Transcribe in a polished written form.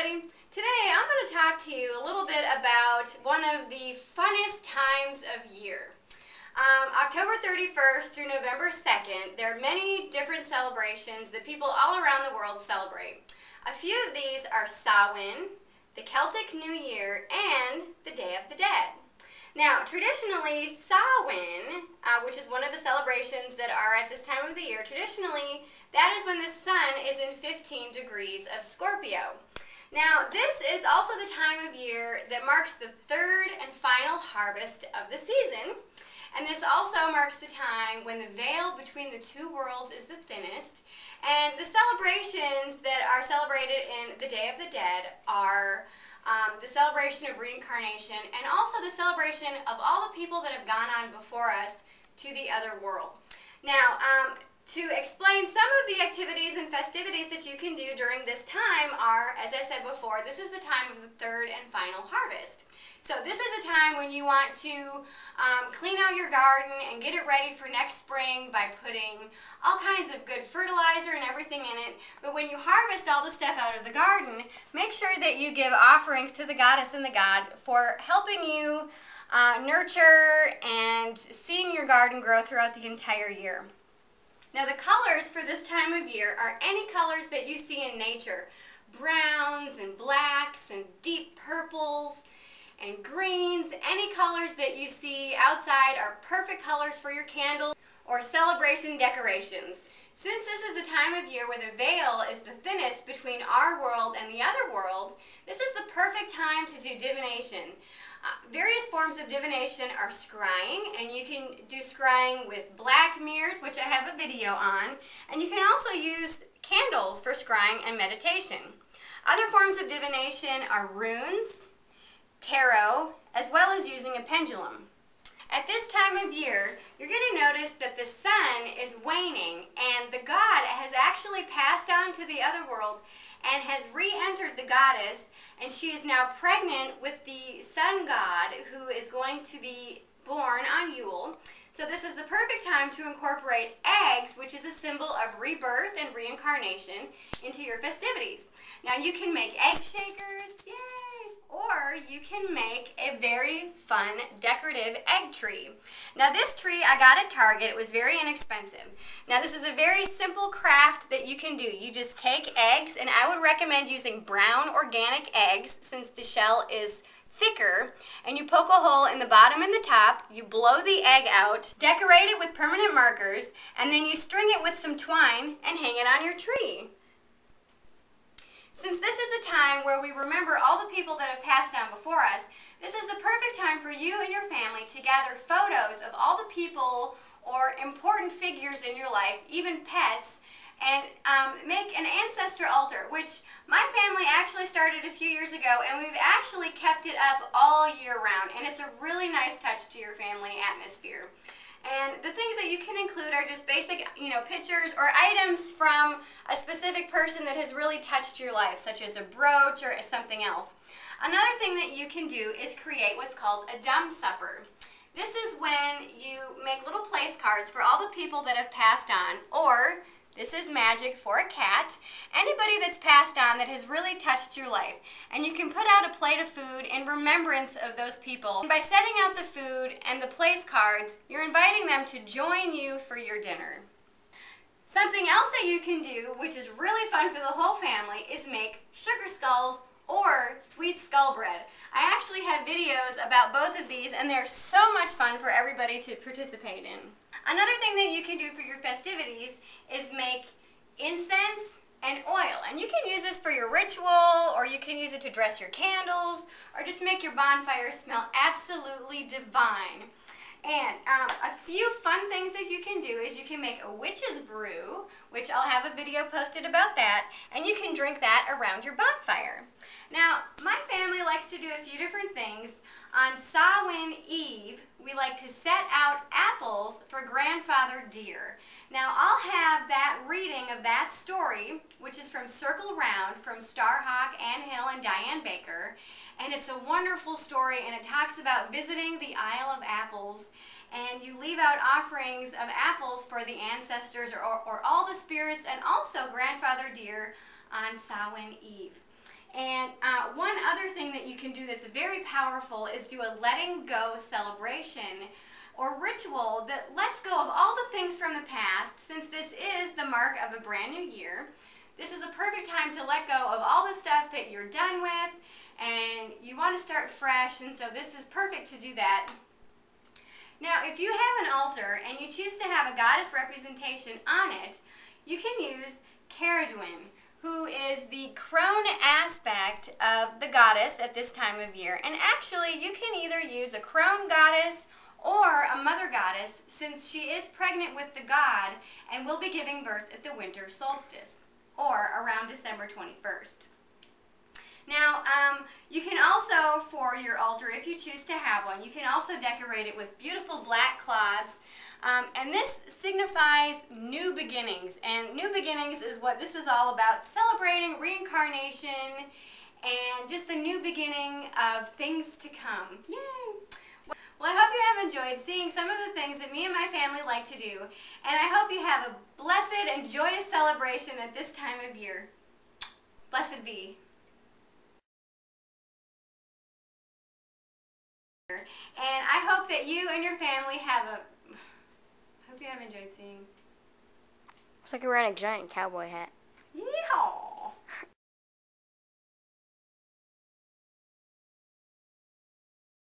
everybody. Today I'm going to talk to you a little bit about one of the funnest times of year. October 31st through November 2nd, there are many different celebrations that people all around the world celebrate. A few of these are Samhain, the Celtic New Year, and the Day of the Dead. Now, traditionally, Samhain, which is one of the celebrations that are at this time of the year, traditionally, that is when the sun is in 15 degrees of Scorpio. Now, this is also the time of year that marks the third and final harvest of the season. And this also marks the time when the veil between the two worlds is the thinnest. And the celebrations that are celebrated in the Day of the Dead are the celebration of reincarnation and also the celebration of all the people that have gone on before us to the other world. Now, to explain some of the activities and festivities that you can do during this time are, as I said before, this is the time of the third and final harvest. So this is a time when you want to clean out your garden and get it ready for next spring by putting all kinds of good fertilizer and everything in it. But when you harvest all the stuff out of the garden, make sure that you give offerings to the goddess and the god for helping you nurture and seeing your garden grow throughout the entire year. Now the colors for this time of year are any colors that you see in nature. Browns and blacks and deep purples and greens. Any colors that you see outside are perfect colors for your candles or celebration decorations. Since this is the time of year where the veil is the thinnest between our world and the other world, this is the perfect time to do divination. Various forms of divination are scrying, and you can do scrying with black mirrors, which I have a video on, and you can also use candles for scrying and meditation. Other forms of divination are runes, tarot, as well as using a pendulum. At this time of year, you're going to notice that the sun is waning, and the god has actually passed on to the other world and has re-entered the goddess, and she is now pregnant with the sun god who is going to be born on Yule. So this is the perfect time to incorporate eggs, which is a symbol of rebirth and reincarnation, into your festivities. Now you can make egg shakers, yay! Or you can make a very fun decorative egg tree. Now this tree I got at Target. It was very inexpensive. Now this is a very simple craft that you can do. You just take eggs, and I would recommend using brown organic eggs since the shell is thicker, and you poke a hole in the bottom and the top, you blow the egg out, decorate it with permanent markers, and then you string it with some twine and hang it on your tree. Since this is a time where we remember all the people that have passed on before us, this is the perfect time for you and your family to gather photos of all the people or important figures in your life, even pets, and make an ancestor altar, which my family actually started a few years ago, and we've actually kept it up all year round, and it's a really nice touch to your family atmosphere. And the things that you can include are just basic, pictures or items from a specific person that has really touched your life, such as a brooch or something else. Another thing that you can do is create what's called a dumb supper. This is when you make little place cards for all the people that have passed on, or this is magic for a cat, anybody that's passed on that has really touched your life. And you can put out a plate of food in remembrance of those people. And by setting out the food and the place cards, you're inviting them to join you for your dinner. Something else that you can do, which is really fun for the whole family, is make sugar skulls or sweet skull bread. I actually have videos about both of these, and they're so much fun for everybody to participate in. Another thing that you can do for your festivities is make incense and oil. And you can use this for your ritual, or you can use it to dress your candles, or just make your bonfire smell absolutely divine. And a few fun things that you can do is you can make a witch's brew, which I'll have a video posted about that, and you can drink that around your bonfire. Now, my family likes to do a few different things. On Samhain Eve, we like to set out apples for Grandfather Deer. Now, I'll have that reading of that story, which is from Circle Round, from Starhawk, Ann Hill, and Diane Baker. And it's a wonderful story, and it talks about visiting the Isle of Apples. And you leave out offerings of apples for the ancestors or all the spirits, and also Grandfather Deer on Samhain Eve. And one other thing that you can do that's very powerful is do a letting go celebration or ritual that lets go of all the things from the past, since this is the mark of a brand new year. This is a perfect time to let go of all the stuff that you're done with and you want to start fresh, and so this is perfect to do that. Now, if you have an altar and you choose to have a goddess representation on it, you can use Caradwin, who is the crone aspect of the goddess at this time of year. And actually, you can either use a crone goddess or a mother goddess, since she is pregnant with the god and will be giving birth at the winter solstice, or around December 21st. Now, you can also, for your altar, if you choose to have one, you can also decorate it with beautiful black cloths. And this signifies new beginnings. And new beginnings is what this is all about, celebrating reincarnation and just the new beginning of things to come. Yay! Well, I hope you have enjoyed seeing some of the things that me and my family like to do. And I hope you have a blessed and joyous celebration at this time of year. Blessed be. And I hope that you and your family have a... I hope you have enjoyed seeing. Looks like you're wearing a giant cowboy hat.